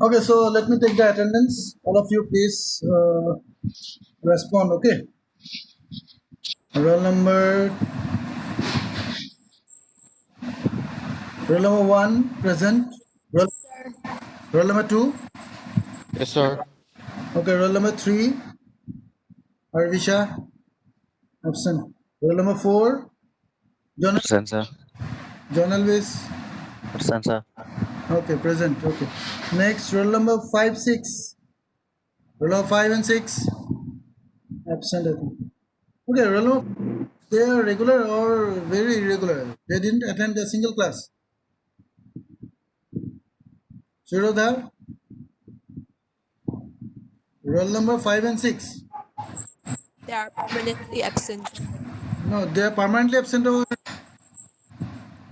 Okay, so let me take the attendance. All of you, please respond. Okay. Roll number 1 present. Roll, roll number 2. Yes, sir. Okay, roll number 3. Arvisha absent. Roll number 4. John Present, sir. John Elvis. Present, sir. Okay, present. Okay. Next, roll number 5, 6. Roll number 5 and 6 absent. I think. Okay, roll number, they are regular or very irregular. They didn't attend a single class. Shirodhar, roll number 5 and 6. They are permanently absent. No, they are permanently absent. Or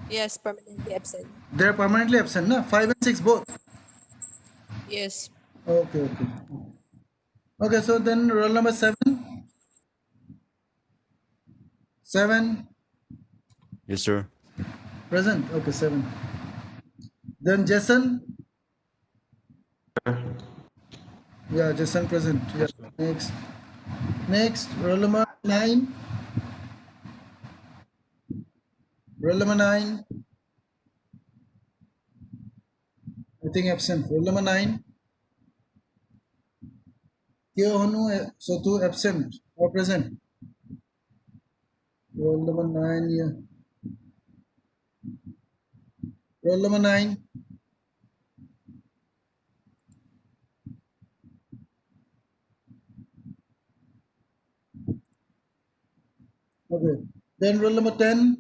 Yes, permanently absent. they are permanently absent. No, 5 and 6 both. Yes. Okay, okay. Okay, so then roll number 7. 7 Yes, sir. present. Okay, 7. Then Jason. Yeah, Jason present. Yeah. Next. Next, roll number 9. Roll number 9. I think absent. Roll number 9. Keohonu Sotu absent or present. Roll number 9. Yeah. Roll number 9. Okay. Then roll number 10.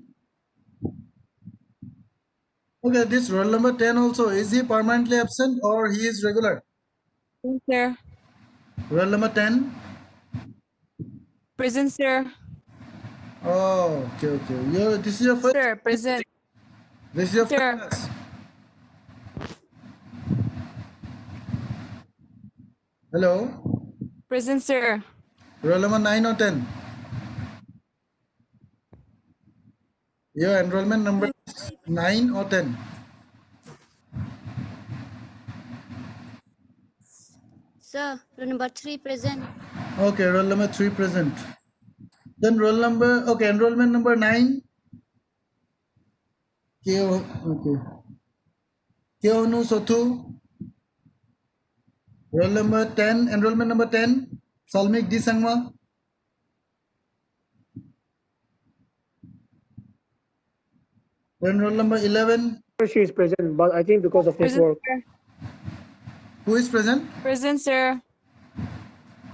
Okay, this roll number 10 also, is he permanently absent or he is regular? Present, sir. Roll number 10. Present, sir. Oh, okay, okay. This is your first. Sir, present. This is your first Sir. class. Hello. Present, sir. Roll number 9 or 10. Your enrollment number is 9 or 10. Sir, roll number 3 present. Okay, roll number 3 present. Then roll number, okay, enrollment number 9. Okay. Keonu Sotu. Roll number 10, enrollment number 10. Salmik Disangma. Then roll number 11. She is present, but I think because of Present, network. sir. Who is present? Present, sir.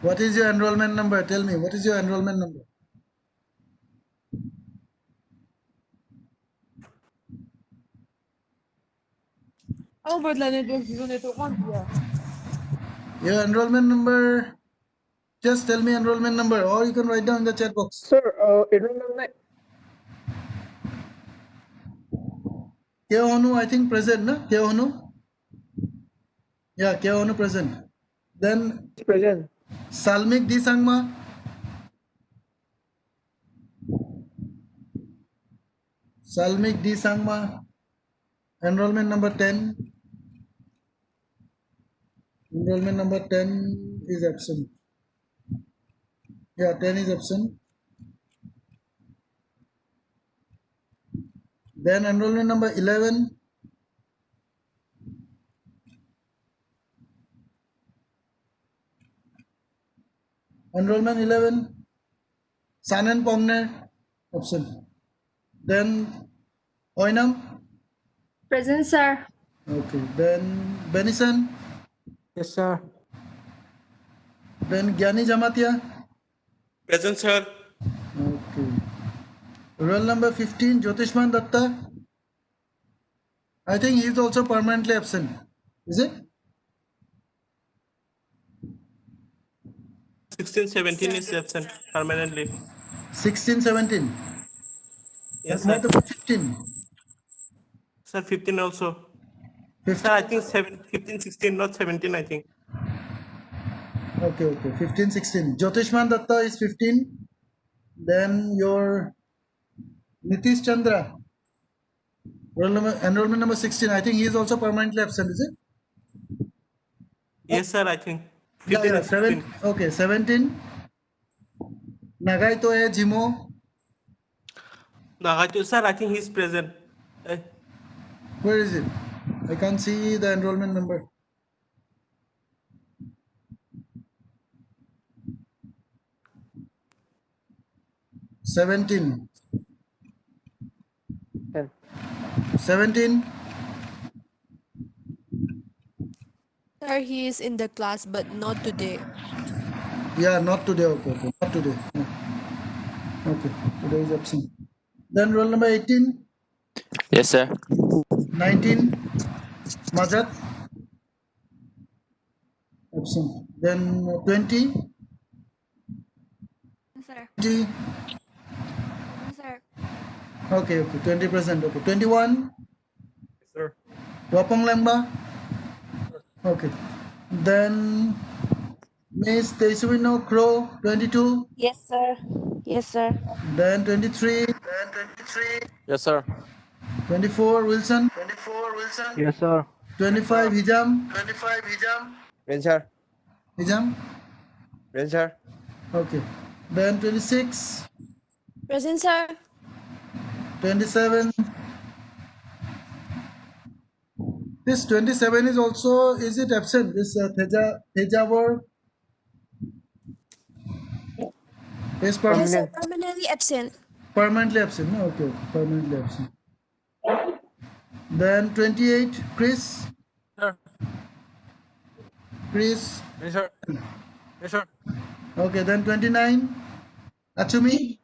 What is your enrollment number? Tell me, what is your enrollment number? Your enrollment number, just tell me enrollment number or you can write down in the chat box. Sir, enrollment Keohonu, I think present, no? Keohonu? Yeah, Keohonu present. Then is present. Salmik Disangma. Salmik Disangma. Enrollment number 10. Enrollment number 10 is absent. Yeah, 10 is absent. Then enrollment number 11. Enrollment 11. Sanan Pomner, absent. Then Oinam. Present, sir. Okay. Then Benison. Yes, sir. Then Gyani Jamatia. Present, sir. Okay. Roll number 15, Jyotishman Datta. I think he is also permanently absent. Is it? 16, 17 is absent permanently. 16, 17. Yes, And what sir. about 15? Sir, 15 also. 15. Sir, I think 15, 16, not 17, I think. Okay, okay. 15, 16. Jyotishman Datta is 15. Then your Nitish Chandra. Enrollment number 16. I think he is also permanently absent, is it? Yes, sir, I think. Yeah, 15 yeah, and 16. okay, 17. Nagaito e Jimo. Nagato, sir, I think he's present. Eh, Where is it? I can't see the enrollment number. 17. 10. 17. Sir, he is in the class, but not today. Yeah, not today. Okay, okay. Not today. No. Okay, today is absent. Then roll number 18, Yes, sir. 19, Majat, absent. Then 20, Sir. 20, Sir. okay, okay, 20 present. Okay, 21, yes, sir. Wapong Lamba, okay. Then Miss Tesuino Crow, 22, Yes, sir. Yes, sir. then 23, Yes, sir. 24, Wilson, Yes, sir. 25, Hijam, Present, sir. Hijam, Present, sir. okay. Then 26, Present, sir. 27. This 27 is also, is it absent? This Thejavor is Yes, sir. Permanent. Permanently absent. permanently absent. No, okay, okay, permanently absent. Then 28, Chris, Sir. Chris, Yes, sir. Yes, sir. okay, then 29, Achumi,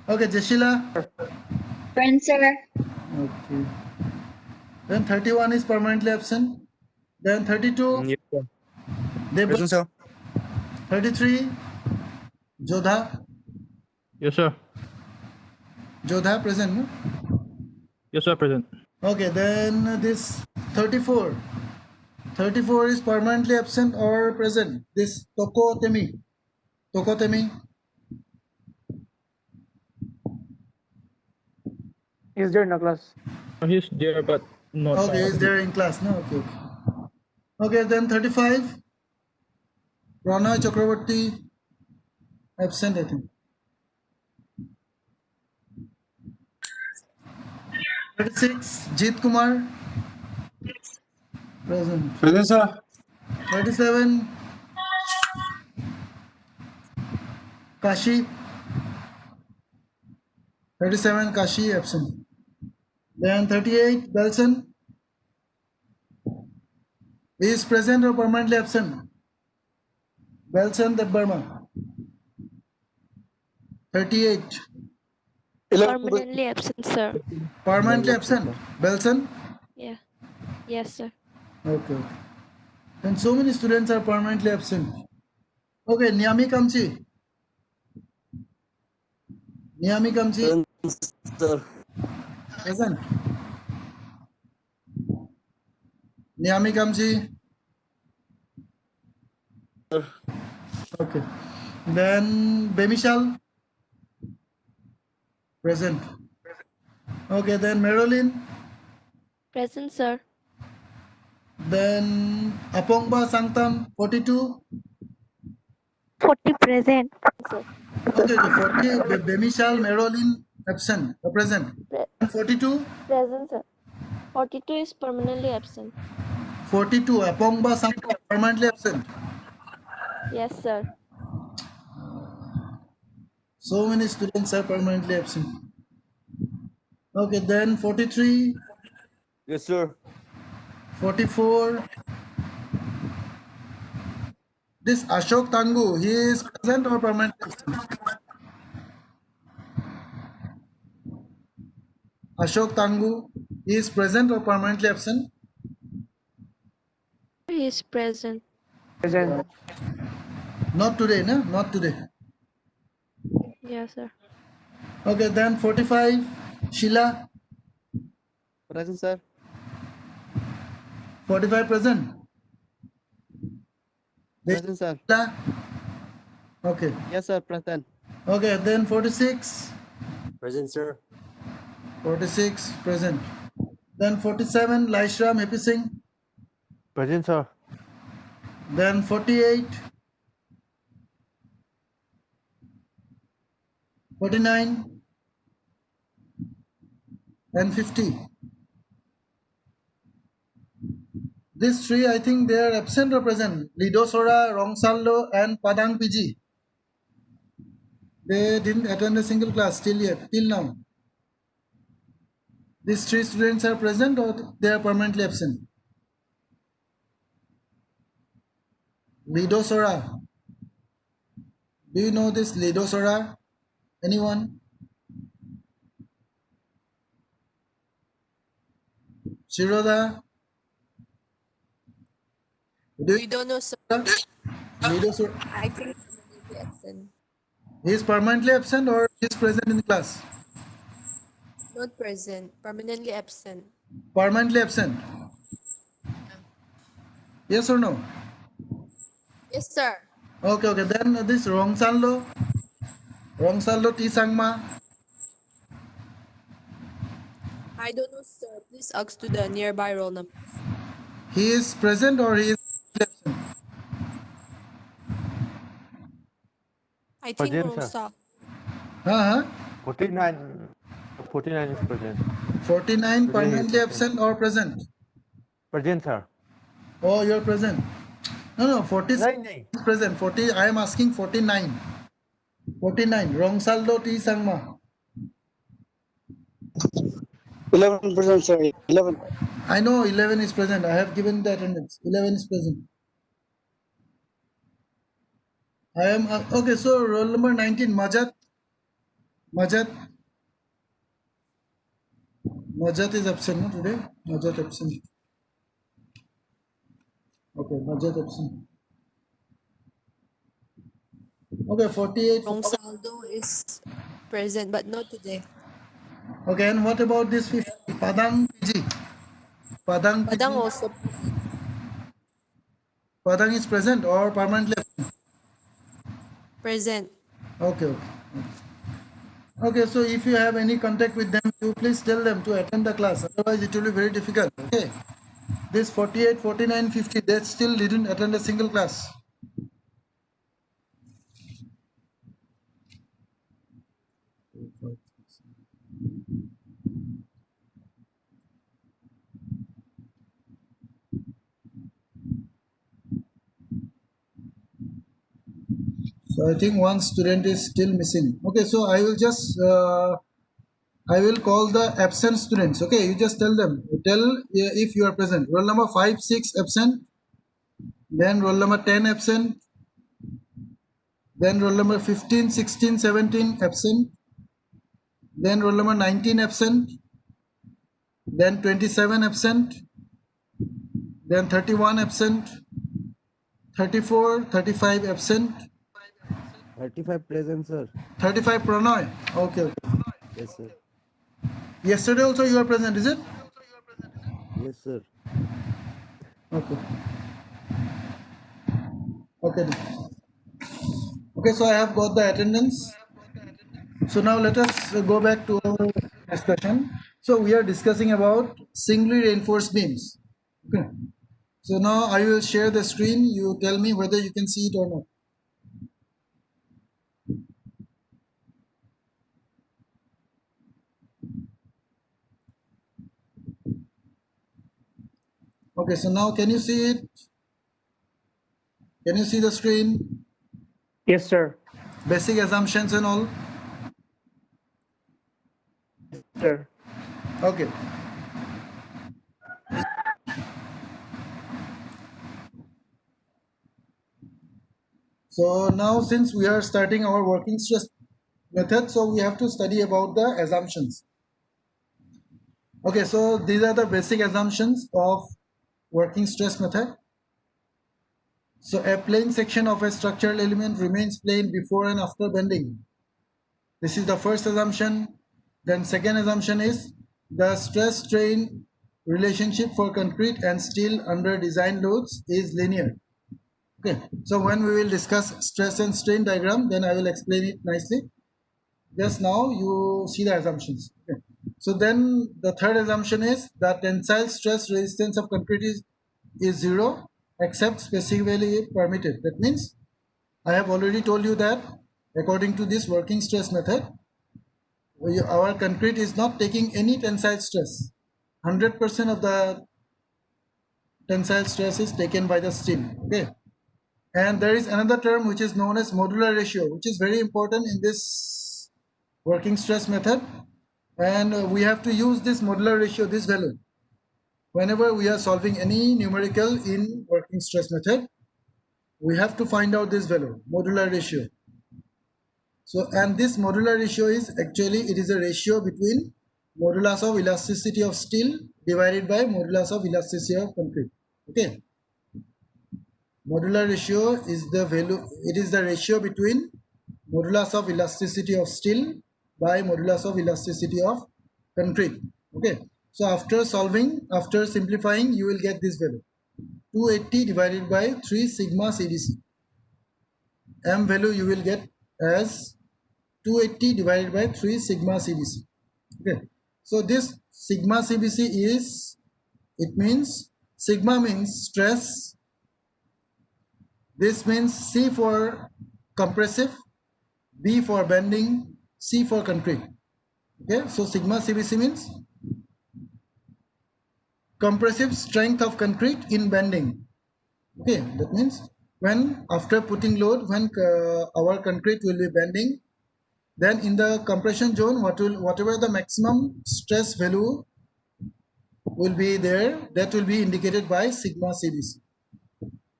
okay, Jeshila, Present, sir. okay. Then 31 is permanently absent. Then 32, Yes, sir. Deb, Present, sir. 33, Jodha, Yes, sir. Jodha present, no? Yes, sir, present. Okay, then this 34. 34 is permanently absent or present. This Tokotemi. Tokotemi. Is there in the class? He's there, but not. Okay, is there in class? No, okay. Okay, then 35. Rana Chakravarti. Absent, I think. 36. Jeet Kumar. Present. Present, sir. 37. Kashi. 37. Kashi absent. Then 38. Belson. Is present or permanently absent? Belson Dev Burma. 38. Permanently absent, sir. Permanently absent. Belson. Yeah. Yes, sir. Okay, okay. Then so many students are permanently absent. Okay, Niami Kamchi. Niami Kamchi. Sir. Present. Niami Kamchi. Okay. Then Bemishal. Present. Okay, then Marilyn. Present, sir. Then Apongba Sangtam, 42. 40 present, sir. Okay, okay, 40. Bemishal, Marilyn, absent, present. Pre- 42. present, sir. 42 is permanently absent. 42. Apongba Sangtam, permanently absent. Yes, sir. So many students are permanently absent. Okay, then 43, Yes, sir. 44. This Ashok Tangu, he is present or permanently absent? Ashok Tangu, he is present or permanently absent? He is present. Present. Not today, no? Not today. Yes, sir. Okay, then 45, Sheila, Present, sir. 45 present. This Present, sir. Sheila. Okay. Yes, sir. Present. Okay, then 46, Present, sir. 46 present. Then 47, Laishram Happy Singh. Present, sir. Then 48, 49, and 50. These three, I think they are absent or present. Lidosora, Rongsallo, and Padang PG. They didn't attend a single class till now. These three students are present or they are permanently absent. Lidosora. Do you know this Lidosora? Anyone? Shiroda? Do We you don't know, sir. Lidosora? I think permanently absent. He is permanently absent or he is present in the class? Not present. Permanently absent. Permanently absent. Yes or no? Yes, sir. Okay, okay. Then this Rongsallo T Sangma. I don't know, sir. Please ask to the nearby roll number. He is present or he is absent? I think Present, sir. Rosa. Uh-huh. 49 is present. 49 Today he is permanently present. absent or present? Present, sir. Oh, you're present. No, 40 नहीं नहीं is present. 40, I am asking 49. 49. Rongsaldo T Sangma. 11%, sir. 11. I know 11 is present. I have given the attendance. 11 is present. I am okay. So roll number 19, Majat. Majat is absent no, today. Majat absent. Okay, Majat absent. Okay, 48. Rongsaldo is present, but not today. Okay, and what about this 50? Padang PG. Padang Padang PG. also Padang is present or permanently absent? present. Okay. Okay, so if you have any contact with them, you please tell them to attend the class. Otherwise, it will be very difficult. Okay. This 48, 49, 50, they still didn't attend a single class. So I think one student is still missing. Okay, so I will just I will call the absent students. Okay, you just tell them. Tell if you are present. Roll number 5, 6 absent. Then roll number 10 absent. Then roll number 15, 16, 17 absent. Then roll number 19 absent. Then 27 absent. Then 31 absent. 34, 35 absent. 35 present, sir. 35 Pranoy. Okay. Yes, sir. Yesterday also you are present, is it? Yes, sir. Okay. Okay. Okay, so I have got the attendance. So now let us go back to our discussion. So we are discussing about singly reinforced beams. Okay. So now I will share the screen. You tell me whether you can see it or not. Okay, so now can you see it? Can you see the screen? Yes, sir. Basic assumptions and all? Sir. Okay. So now since we are starting our working stress method, so we have to study about the assumptions. Okay, so these are the basic assumptions of working stress method. So a plane section of a structural element remains plane before and after bending. This is the first assumption. Then second assumption is the stress strain relationship for concrete and steel under design loads is linear. Okay, so when we will discuss stress and strain diagram, then I will explain it nicely. Just now you see the assumptions. Okay. So then the third assumption is that tensile stress resistance of concrete is is 0 except specifically permitted. That means I have already told you that according to this working stress method, our concrete is not taking any tensile stress. 100% of the tensile stress is taken by the steel. Okay. And there is another term which is known as modular ratio, which is very important in this working stress method. And we have to use this modular ratio, this value, whenever we are solving any numerical in working stress method. We have to find out this value, modular ratio. So, and this modular ratio is actually, it is a ratio between modulus of elasticity of steel divided by modulus of elasticity of concrete. Okay. Modular ratio is the value, it is the ratio between modulus of elasticity of steel by modulus of elasticity of concrete. Okay. So after solving, after simplifying, you will get this value. 280 divided by 3 sigma CBC. M value you will get as 280 divided by 3 sigma CBC. Okay. So this sigma CBC is, it means, sigma means stress. This means C for compressive, B for bending, C for concrete. Okay. So sigma CBC means compressive strength of concrete in bending. Okay. That means when after putting load, when our concrete will be bending, then in the compression zone, whatever the maximum stress value will be there, that will be indicated by sigma CBC.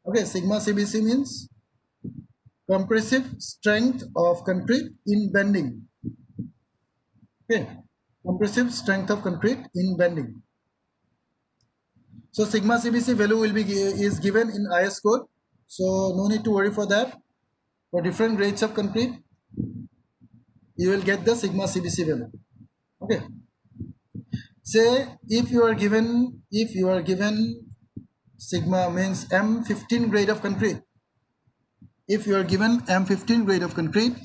Okay, sigma CBC means compressive strength of concrete in bending. Okay, compressive strength of concrete in bending. So sigma CBC value will be is given in IS code. So no need to worry for that. For different grades of concrete, you will get the sigma CBC value. Okay. Say if you are given sigma means M15 grade of concrete. If you are given M15 grade of concrete,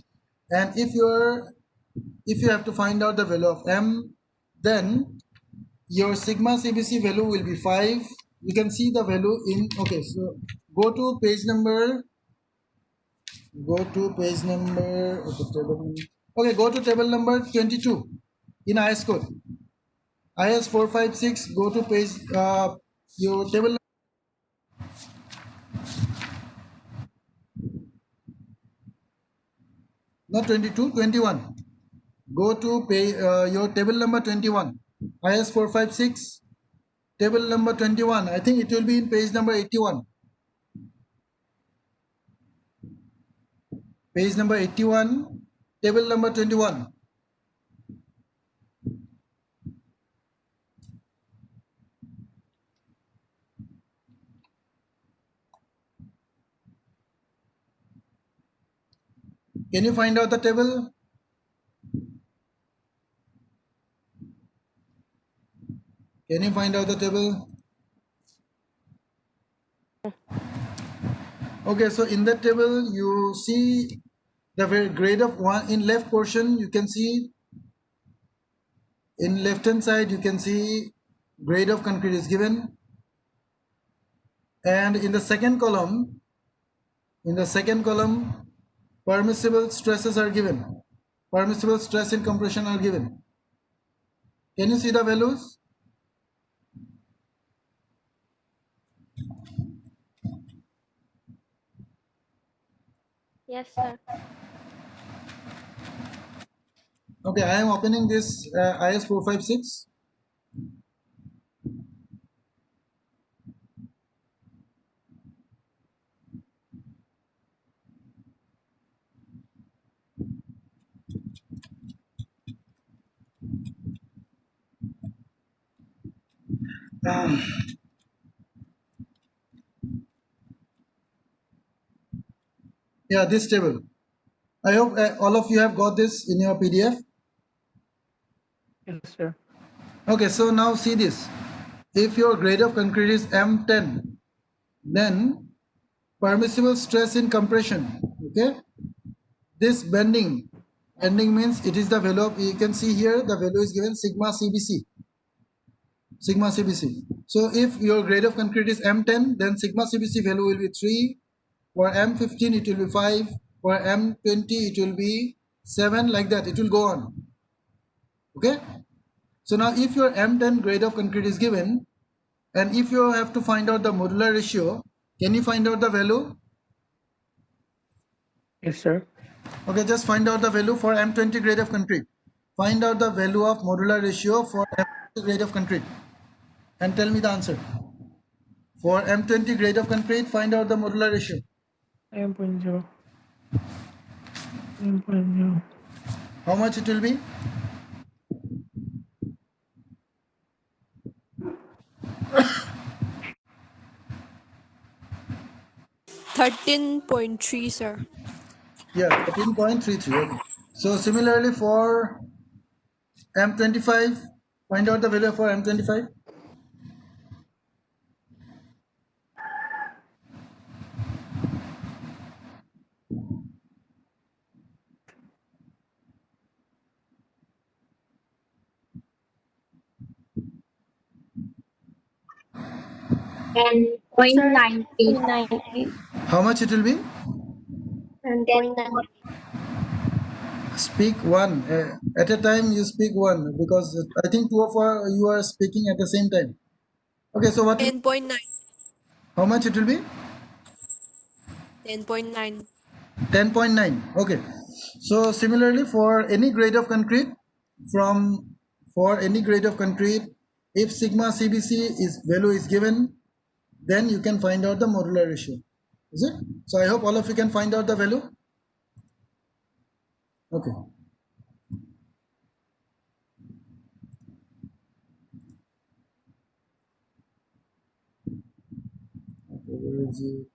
and if you have to find out the value of M, then your sigma CBC value will be 5. You can see the value in, okay, so go to page number, okay, go to table number 22 in IS code. IS 456, go to page, your table, not 22, 21. Go to page, your table number 21, IS 456, table number 21. I think it will be in page number 81. Page number 81, table number 21. Can you find out the table? Can you find out the table? Okay, so in that table you see the grade of 1 in left portion. You can see in left hand side, you can see grade of concrete is given, and in the second column, permissible stresses are given. Permissible stress in compression are given. Can you see the values? Yes, sir. Okay, I am opening this IS 456. Yeah, this table. I hope all of you have got this in your PDF. Yes, sir. Okay, so now see this. If your grade of concrete is M10, then permissible stress in compression, okay, this bending means it is the value of, you can see here the value is given sigma CBC. sigma CBC. So if your grade of concrete is M10, then sigma CBC value will be 3. For M15, it will be 5. For M20, it will be 7. Like that, it will go on. Okay. So now if your M10 grade of concrete is given, and if you have to find out the modular ratio, can you find out the value? Yes, sir. Okay, just find out the value for M20 grade of concrete. Find out the value of modular ratio for M20 grade of concrete and tell me the answer. For M20 grade of concrete, find out the modular ratio. 9.0. 9.0. How much it will be? Thirteen point three, sir. Yeah, 13.33. Okay. So similarly for M25, find out the value for M25. Sir, 10.98. 10.98. How much it will be? 10.9. Speak one. At a time you speak one because I think two of you are speaking at the same time. Okay, so what? 10.9. How much it will be? 10.9. 10.9. Okay. So similarly for any grade of concrete, for any grade of concrete, if sigma CBC is value is given, then you can find out the modular ratio. Is it? So I hope all of you can find out the value. Okay. Where is it?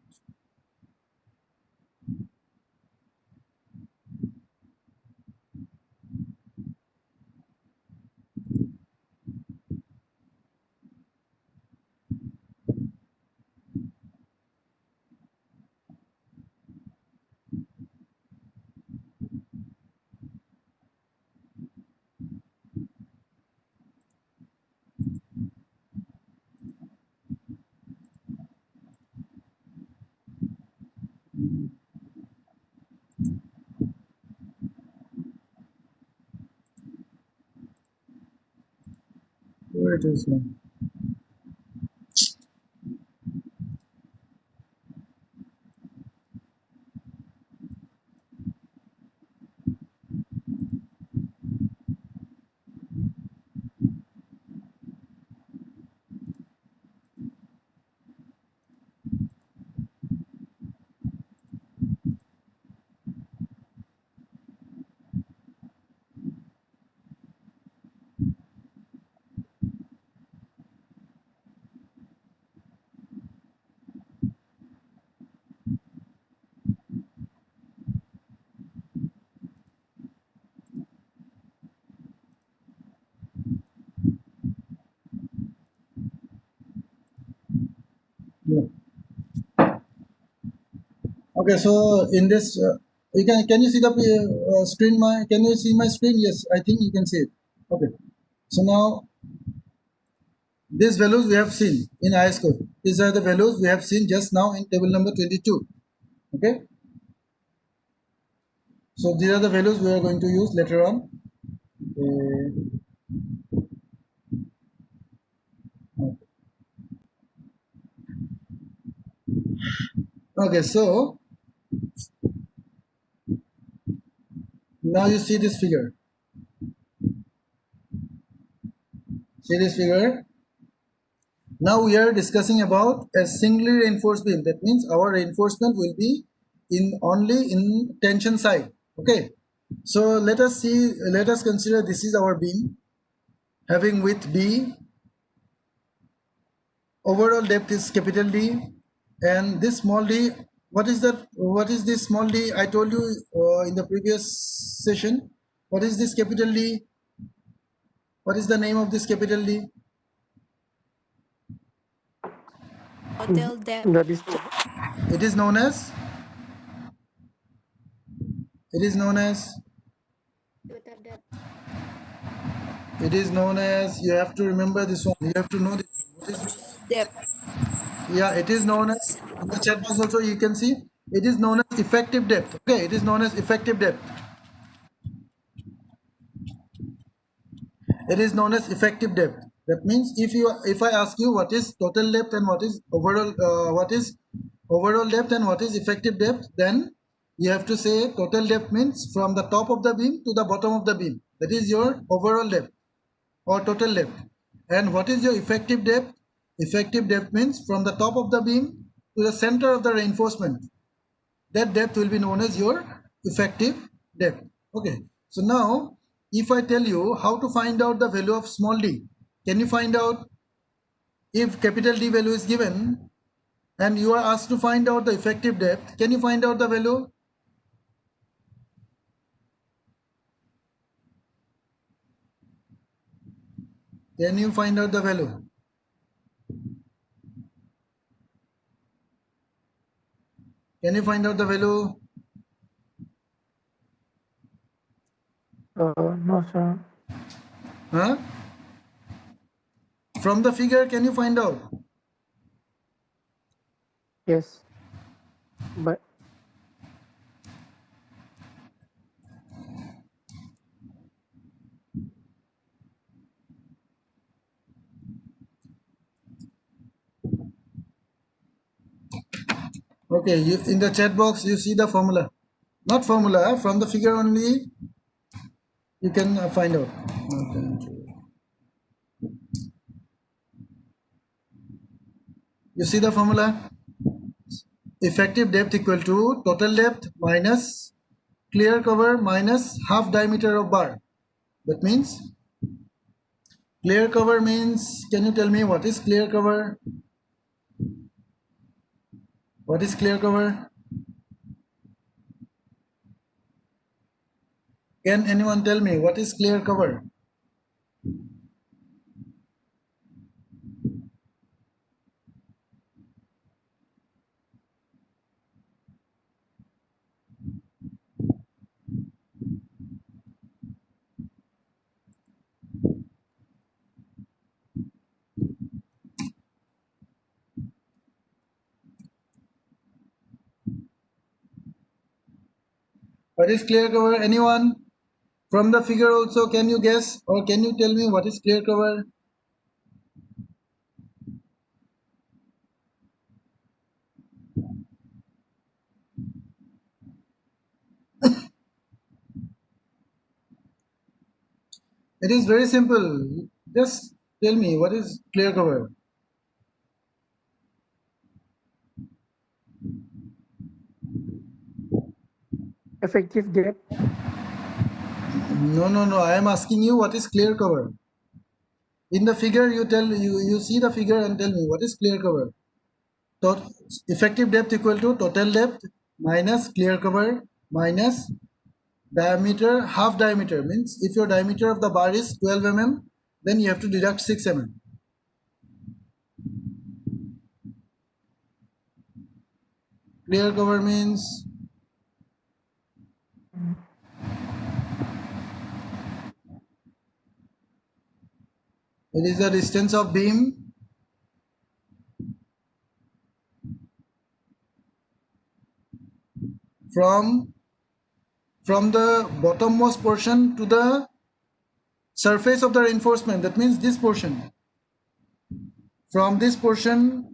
Where it is now? Yeah. Okay, so in this, you can you see the screen? Can you see my screen? Yes, I think you can see it. Okay. So now these values we have seen in IS code. These are the values we have seen just now in table number 22. Okay. So these are the values we are going to use later on. Okay, so now you see this figure. See this figure? Now we are discussing about a singly reinforced beam. That means our reinforcement will be in only in tension side. Okay. So let us see. Let us consider this is our beam having width B. Overall depth is capital D, and this small d. What is that? What is this small d? I told you in the previous session. What is this capital D? What is the name of this capital D? Total depth. That is It is known as. It is known as. Total depth. It is known as, you have to remember this one. You have to know this. What is this? Depth. Yeah, it is known as, in the chat box also you can see, it is known as effective depth. Okay, it is known as effective depth. It is known as effective depth. That means if I ask you what is total depth and what is overall depth and what is effective depth, then you have to say total depth means from the top of the beam to the bottom of the beam. That is your overall depth or total depth. And what is your effective depth? Effective depth means from the top of the beam to the center of the reinforcement. That depth will be known as your effective depth. Okay, so now if I tell you how to find out the value of small d, can you find out if capital D value is given and you are asked to find out the effective depth? Can you find out the value? Can you find out the value? Can you find out the value? No, sir. Huh? From the figure, can you find out? Yes. But Okay, you, in the chat box you see the formula. Not formula, from the figure only you can find out. Okay. You see the formula? Effective depth equal to total depth minus clear cover minus half diameter of bar. That means clear cover means, can you tell me what is clear cover? What is clear cover? Can anyone tell me what is clear cover? What is clear cover? Anyone? From the figure also, can you guess or can you tell me what is clear cover? It is very simple. Just tell me what is clear cover. effective depth. No. I am asking you what is clear cover. In the figure, you see the figure and tell me what is clear cover. Effective depth equal to total depth minus clear cover minus diameter, half diameter means if your diameter of the bar is 12 mm, then you have to deduct 6 mm. Clear cover means it is the distance of beam from the bottommost portion to the surface of the reinforcement. That means this portion. From this portion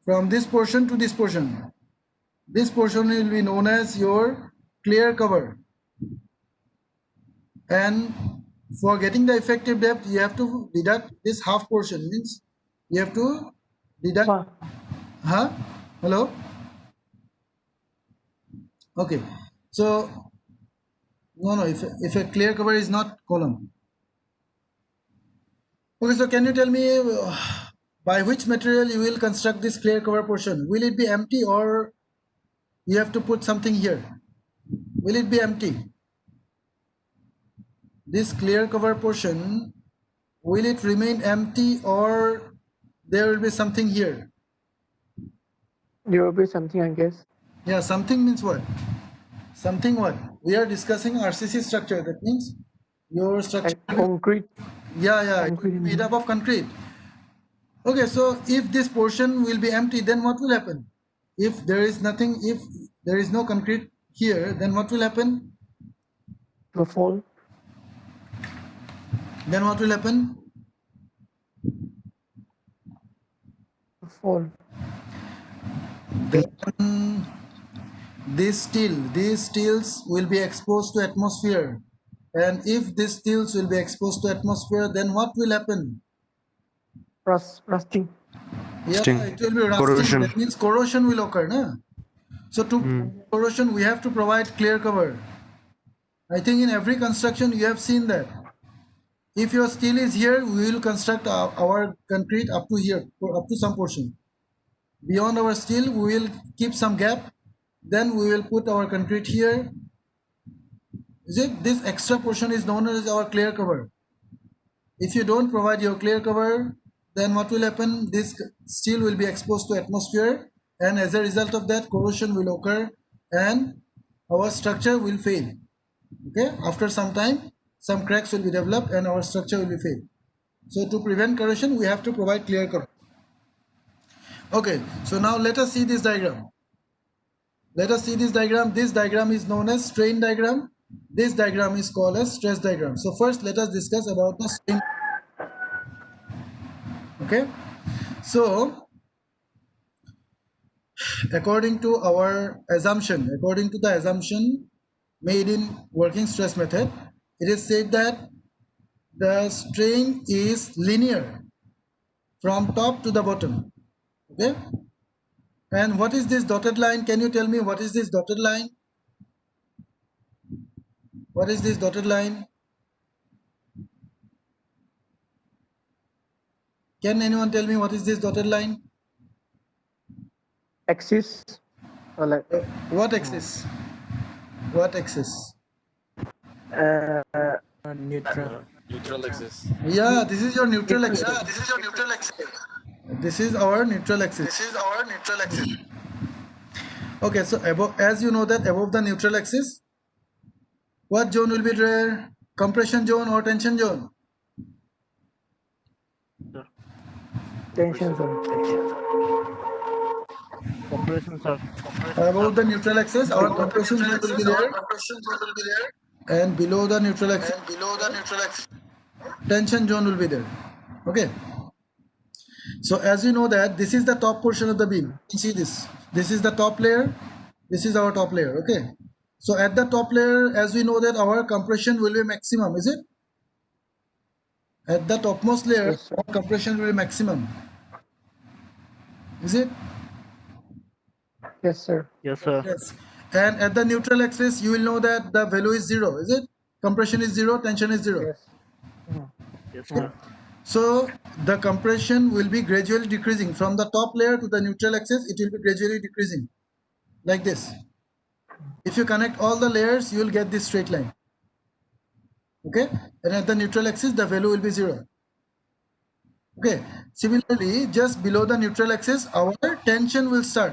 to this portion. This portion will be known as your clear cover. And for getting the effective depth, you have to deduct this half portion. Means you have to deduct. Wow. Hello? Okay. So, no, if a clear cover is not column. Okay, so can you tell me by which material you will construct this clear cover portion? Will it be empty or you have to put something here? Will it be empty? This clear cover portion, will it remain empty or there will be something here? There will be something, I guess. Yeah, something means what? Something what? We are discussing RCC structure. That means Your structure, Like concrete. yeah, it will Concrete. be made up of concrete. Okay, so if this portion will be empty, then what will happen? If there is nothing, if there is no concrete here, then what will happen? To fall. Then what will happen? To fall. Then these steels will be exposed to atmosphere. And if these steels will be exposed to atmosphere, then what will happen? Rusting. Yeah, it will be rusting. Corrosion. That means corrosion will occur, na? So to corrosion, we have to provide clear cover. I think in every construction you have seen that. If your steel is here, we will construct our concrete up to here, up to some portion. Beyond our steel, we will keep some gap. Then we will put our concrete here. Is it? This extra portion is known as our clear cover. If you don't provide your clear cover, then what will happen? This steel will be exposed to atmosphere, and as a result of that, corrosion will occur and our structure will fail. Okay, after some time, some cracks will be developed and our structure will be failed. So to prevent corrosion, we have to provide clear cover. Okay, so now let us see this diagram. Let us see this diagram. This diagram is known as strain diagram. This diagram is called as stress diagram. So first let us discuss about the strain. Okay, so according to the assumption made in working stress method, it is said that the strain is linear from top to the bottom. Okay, and what is this dotted line? Can you tell me what is this dotted line? What is this dotted line? Can anyone tell me what is this dotted line? Axis. Or like What axis? What axis? Neutral axis. Yeah, this is your neutral axis. This is your neutral axis. This is our neutral axis. This is our neutral axis. Okay, so above, as you know that above the neutral axis, what zone will be there? Compression zone or tension zone? tension zone. Compression, sir. Above the neutral axis, our compression zone will be there, Compression zone will be there, and below the neutral axis, and below the neutral axis, tension zone will be there. Okay. So as you know that this is the top portion of the beam. You can see this. This is the top layer. This is our top layer. Okay. So at the top layer, as we know that our compression will be maximum, is it? At the topmost layer, Yes, sir. our compression will be maximum. Is it? Yes, sir. Yes, sir. Yes. And at the neutral axis, you will know that the value is 0, is it? Compression is 0, tension is 0. Yes. Yes, sir. So the compression will be gradually decreasing from the top layer to the neutral axis. It will be gradually decreasing like this. If you connect all the layers, you will get this straight line. Okay, and at the neutral axis, the value will be 0. Okay, similarly, just below the neutral axis, our tension will start.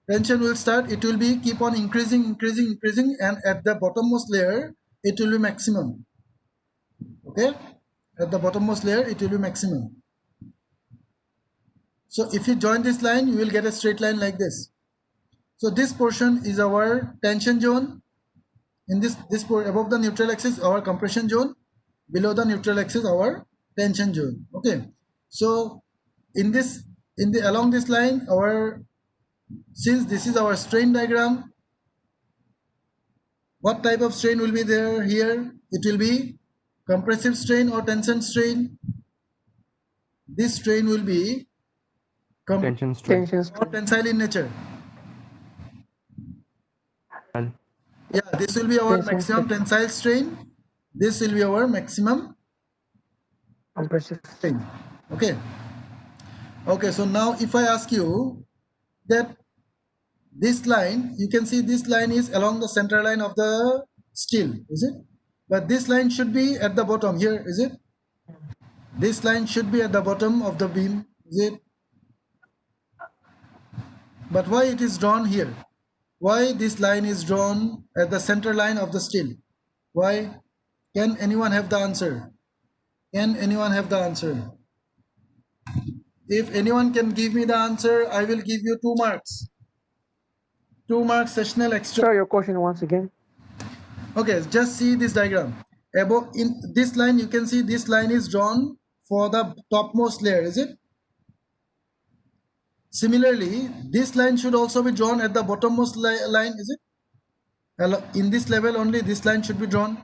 Tension will start. It will be keep on increasing, and at the bottommost layer, it will be maximum. Okay, at the bottommost layer, it will be maximum. So if you join this line, you will get a straight line like this. So this portion is our tension zone. In this above the neutral axis, our compression zone. Below the neutral axis, our tension zone. Okay. So along this line, since this is our strain diagram, what type of strain will be there here? It will be compressive strain or tension strain. This strain will be Tension strain. Tension or strain. tensile in nature. Yeah, this will be our Tension maximum strain. tensile strain. This will be our maximum Compressive. strain. Okay. Okay, so now if I ask you that this line, you can see this line is along the center line of the steel, is it? But this line should be at the bottom here, is it? This line should be at the bottom of the beam, is it? But why it is drawn here? Why this line is drawn at the center line of the steel? Why? Can anyone have the answer? Can anyone have the answer? If anyone can give me the answer, I will give you 2 marks. 2 marks sessional extra. Sir, your question once again. Okay, just see this diagram. Above in this line, you can see this line is drawn for the topmost layer, is it? Similarly, this line should also be drawn at the bottommost line, is it? In this level only, this line should be drawn.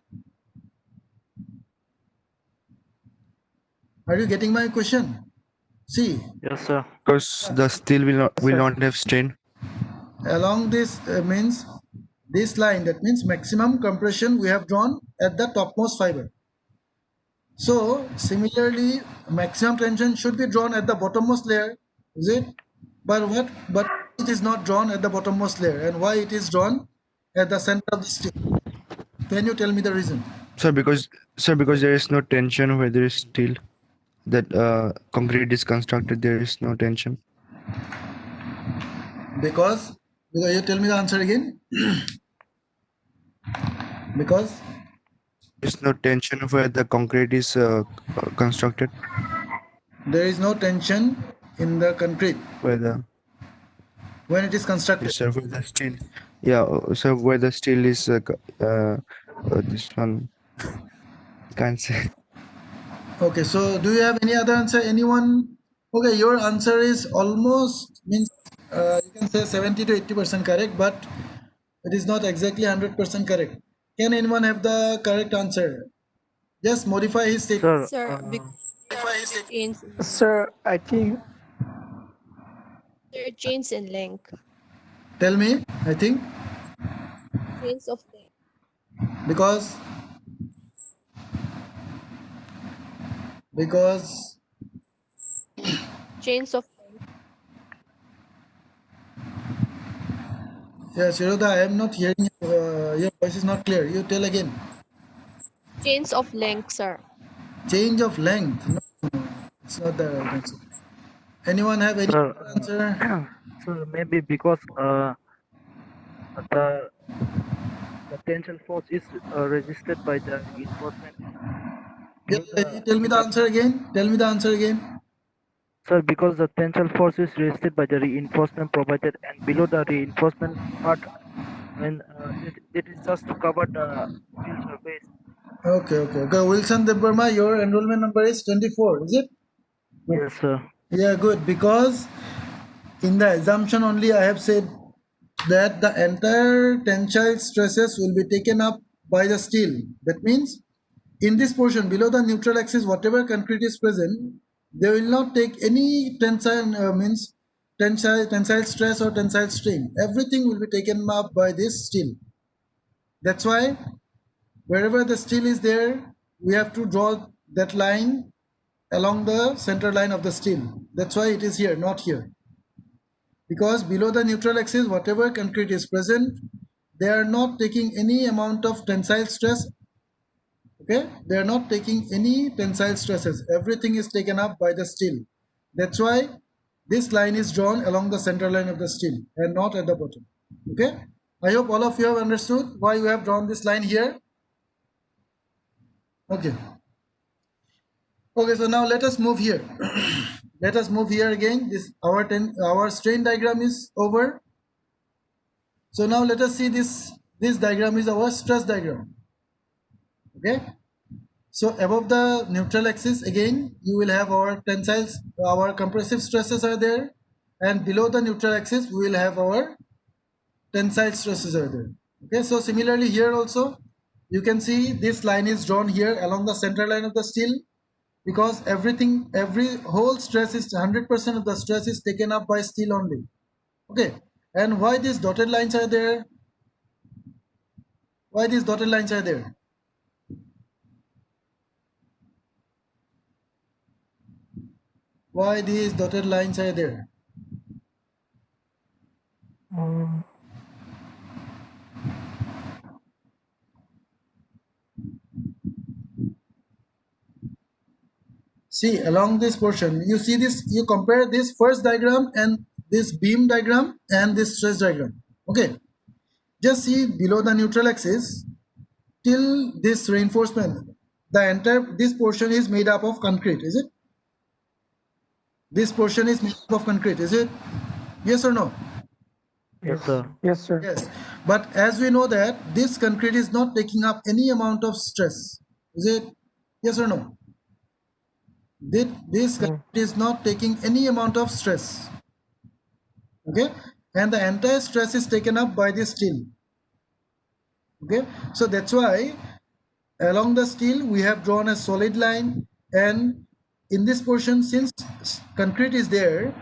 Are you getting my question? See, Yes, sir. Because the steel will not have strain. along this means this line, that means maximum compression we have drawn at the topmost fiber. So similarly, maximum tension should be drawn at the bottommost layer, is it? But it is not drawn at the bottommost layer, and why it is drawn at the center of the steel? Can you tell me the reason? Sir, because there is no tension where there is steel. That concrete is constructed, there is no tension. Because you tell me the answer again. Because There is no tension where the concrete is constructed. there is no tension in the concrete Where when it is constructed. Yes, sir, where the steel. Yeah, so where the steel is this one. Can't say. Okay, so do you have any other answer? Anyone? Okay, your answer is almost means you can say 70 to 80% correct, but it is not exactly 100% correct. Can anyone have the correct answer? Just modify his statement. Sir, Sir, chains, Sir, I think sir, chains in length. Tell me. I think Chains of length. because Chains of length. yeah, Shiroda, I am not hearing your voice is not clear. You tell again. Chains of length, sir. Change of length. No, it's not the right answer. Anyone have any sir, answer? sir, maybe because the tension force is resisted by the reinforcement. Yeah, Below tell me the answer again. Tell me the answer again. Sir, because the tensile force is resisted by the reinforcement provided, and below the reinforcement part, when it is just to cover the steel surface. Okay. Wilson Debbarma, your enrollment number is 24, is it? Yes, sir. Yeah, good. Because in the assumption only I have said that the entire tensile stresses will be taken up by the steel. That means in this portion below the neutral axis, whatever concrete is present, they will not take any tensile stress or tensile strain. Everything will be taken up by this steel. That's why wherever the steel is there, we have to draw that line along the center line of the steel. That's why it is here, not here. Because below the neutral axis, whatever concrete is present, they are not taking any amount of tensile stress. Okay, they are not taking any tensile stresses. Everything is taken up by the steel. That's why this line is drawn along the center line of the steel and not at the bottom. Okay, I hope all of you have understood why we have drawn this line here. Okay. Okay, so now let us move here. Let us move here again. This our strain diagram is over. So now let us see this diagram is our stress diagram. Okay. So above the neutral axis again you will have our tensiles, our compressive stresses are there, and below the neutral axis we will have our tensile stresses are there. Okay, so similarly here also you can see this line is drawn here along the center line of the steel, because every whole stress is 100% of the stress is taken up by steel only. Okay, and why these dotted lines are there? Why these dotted lines are there? Why these dotted lines are there? See, along this portion, you see this, you compare this first diagram and this beam diagram and this stress diagram. Okay, just see below the neutral axis, till this reinforcement, the entire this portion is made up of concrete, is it? This portion is made up of concrete, is it? Yes or no? Yes, sir. Yes, sir. Yes. But as we know that this concrete is not taking up any amount of stress, is it? Yes or no? This concrete is not taking any amount of stress. Okay, and the entire stress is taken up by the steel. Okay, so that's why along the steel we have drawn a solid line, and in this portion, since concrete is there,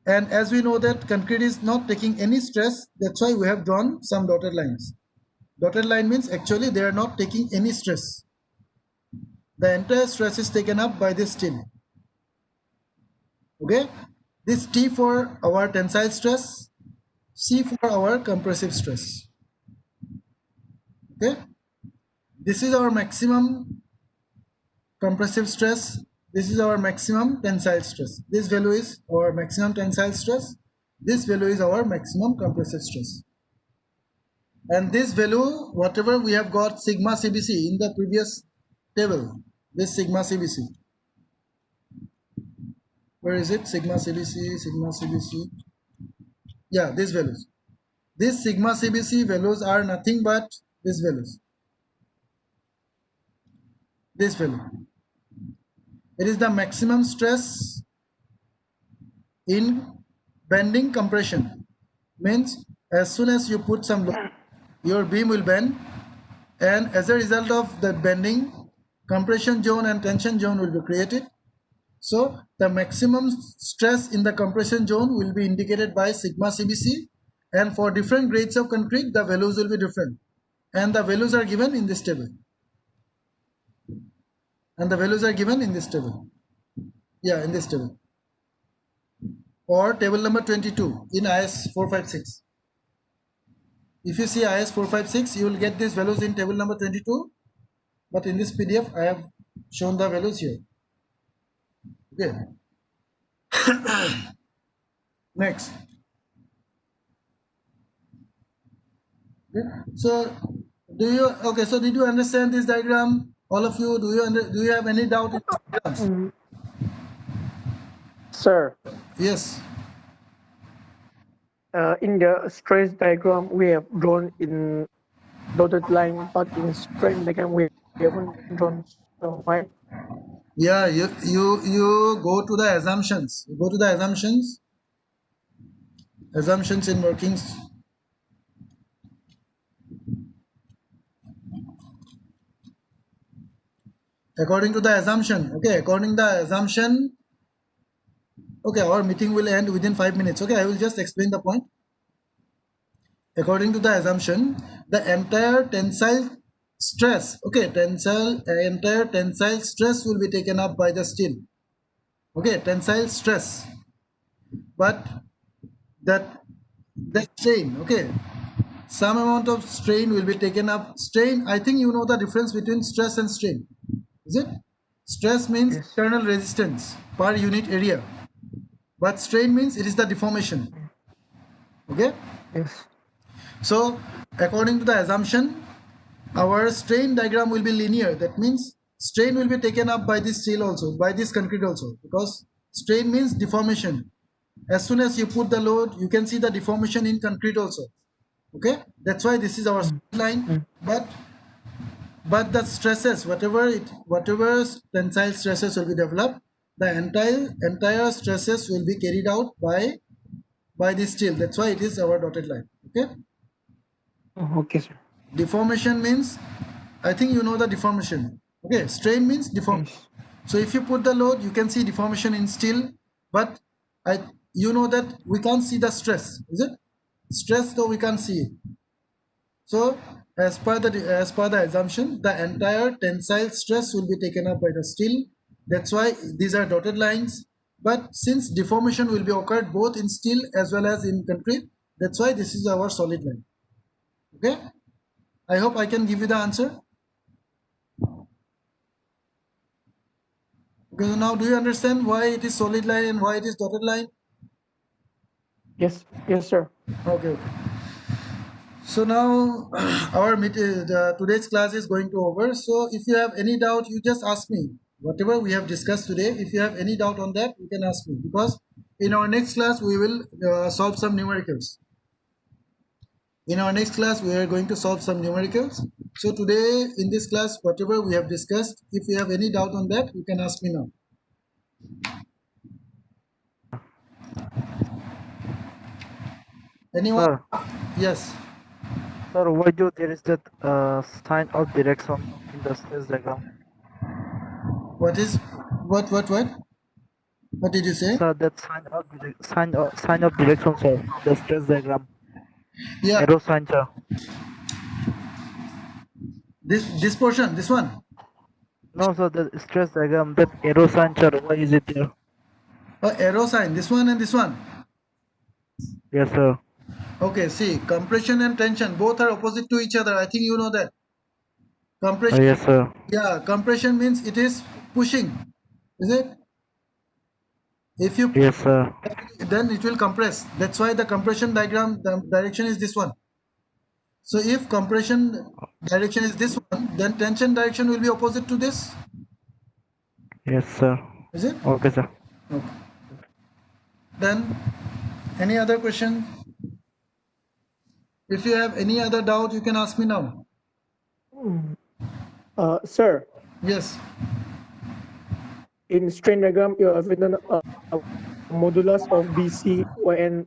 and as we know that concrete is not taking any stress, that's why we have drawn some dotted lines. Dotted line means actually they are not taking any stress. The entire stress is taken up by this steel. Okay, this T for our tensile stress, C for our compressive stress. Okay, this is our maximum compressive stress, this is our maximum tensile stress. This value is our maximum tensile stress, this value is our maximum compressive stress. And this value, whatever we have got sigma CBC in the previous table, this sigma CBC, where is it? Sigma CBC, yeah, these values. These sigma CBC values are nothing but these values. This value. It is the maximum stress in bending compression. Means as soon as you put some load, your beam will bend, and as a result of the bending, compression zone and tension zone will be created. So the maximum stress in the compression zone will be indicated by sigma CBC, and for different grades of concrete the values will be different, and the values are given in this table, and the values are given in this table, yeah, in this table, or table number 22 in IS 456. If you see IS 456, you will get these values in table number 22, but in this PDF I have shown the values here. Okay. Next. Okay. So do you, okay, so did you understand this diagram, all of you? Do you have any doubt in this diagram? Sir, Yes. in the stress diagram, we have drawn in dotted line, but in strain diagram, we haven't drawn. So why? Yeah, you go to the assumptions. You go to the assumptions in workings. According to the assumption, okay, according to the assumption, okay, our meeting will end within 5 minutes. Okay, I will just explain the point. According to the assumption, the entire tensile stress, okay, entire tensile stress will be taken up by the steel. Okay, tensile stress, but that the strain, okay, some amount of strain will be taken up. Strain, I think you know the difference between stress and strain, is it? Stress means Yes. internal resistance per unit area, but strain means it is the deformation. Okay, Yes. so according to the assumption, our strain diagram will be linear. That means strain will be taken up by this steel also, by this concrete also, because strain means deformation. As soon as you put the load, you can see the deformation in concrete also. Okay, that's why this is our line. But the stresses, whatever tensile stresses will be developed, the entire stresses will be carried out by this steel. That's why it is our dotted line. Okay. Okay, sir. Deformation means, I think you know the deformation. Okay, strain means deformation. Yes. So if you put the load, you can see deformation in steel, but you know that we can't see the stress, is it? Stress though we can't see it. So as per the assumption, the entire tensile stress will be taken up by the steel. That's why these are dotted lines. But since deformation will be occurred both in steel as well as in concrete, that's why this is our solid line. Okay, I hope I can give you the answer. Okay, so now do you understand why it is solid line and why it is dotted line? Yes. Yes, sir. Okay. So now our today's class is going to over. So if you have any doubt, you just ask me. Whatever we have discussed today, if you have any doubt on that, you can ask me, because in our next class we will solve some numericals. In our next class we are going to solve some numericals. So today in this class, whatever we have discussed, if you have any doubt on that, you can ask me now. Anyone? Sir, Yes. sir, why do there is that sign of direction in the stress diagram? What is what? What did you say? Sir, that sign of direction, sir, in the stress diagram. Yeah, Arrow sign, sir. this portion, this one. No, sir, the stress diagram, that arrow sign, sir, why is it there? Arrow sign, this one and this one. Yes, sir. Okay, see, compression and tension both are opposite to each other. I think you know that. Compression, Yes, sir. yeah, compression means it is pushing, is it? If you Yes, sir. then it will compress. That's why the compression diagram, the direction is this one. So if compression direction is this one, then tension direction will be opposite to this. Yes, sir. Is it? Okay, sir. Okay. Then any other question? If you have any other doubt, you can ask me now. Sir, Yes. in strain diagram, you have written modulus of BC and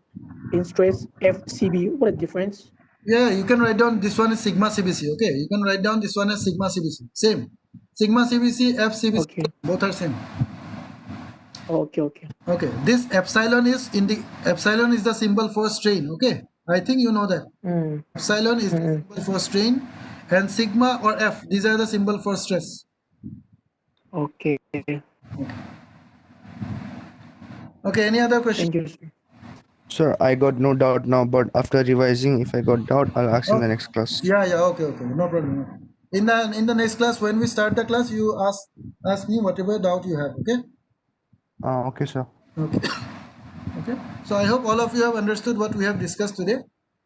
in stress FCB. What the difference? Yeah, you can write down this one is sigma CBC. Okay, you can write down this one as sigma CBC. Same. Sigma CBC, FCBC, Okay. both are same. Okay. Okay, this epsilon is the symbol for strain. Okay, I think you know that. Mm. Epsilon is the symbol for strain, and sigma or F, these are the symbol for stress. Okay. Okay, any other question? Thank you, sir. Sir, I got no doubt now, but after revising, if I got doubt, I'll ask in the next class. Yeah, okay, no problem. In the next class, when we start the class, you ask me whatever doubt you have. Okay. Okay, sir. Okay. Okay. So I hope all of you have understood what we have discussed today.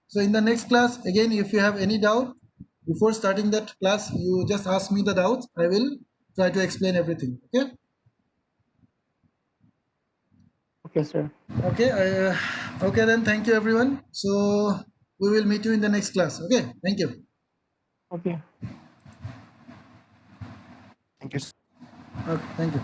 So in the next class, again, if you have any doubt before starting that class, you just ask me the doubt. I will try to explain everything. Okay. Okay, sir. Okay. Okay then. Thank you, everyone. So we will meet you in the next class. Okay. Thank you. Okay. Thank you, sir. Okay. Thank you.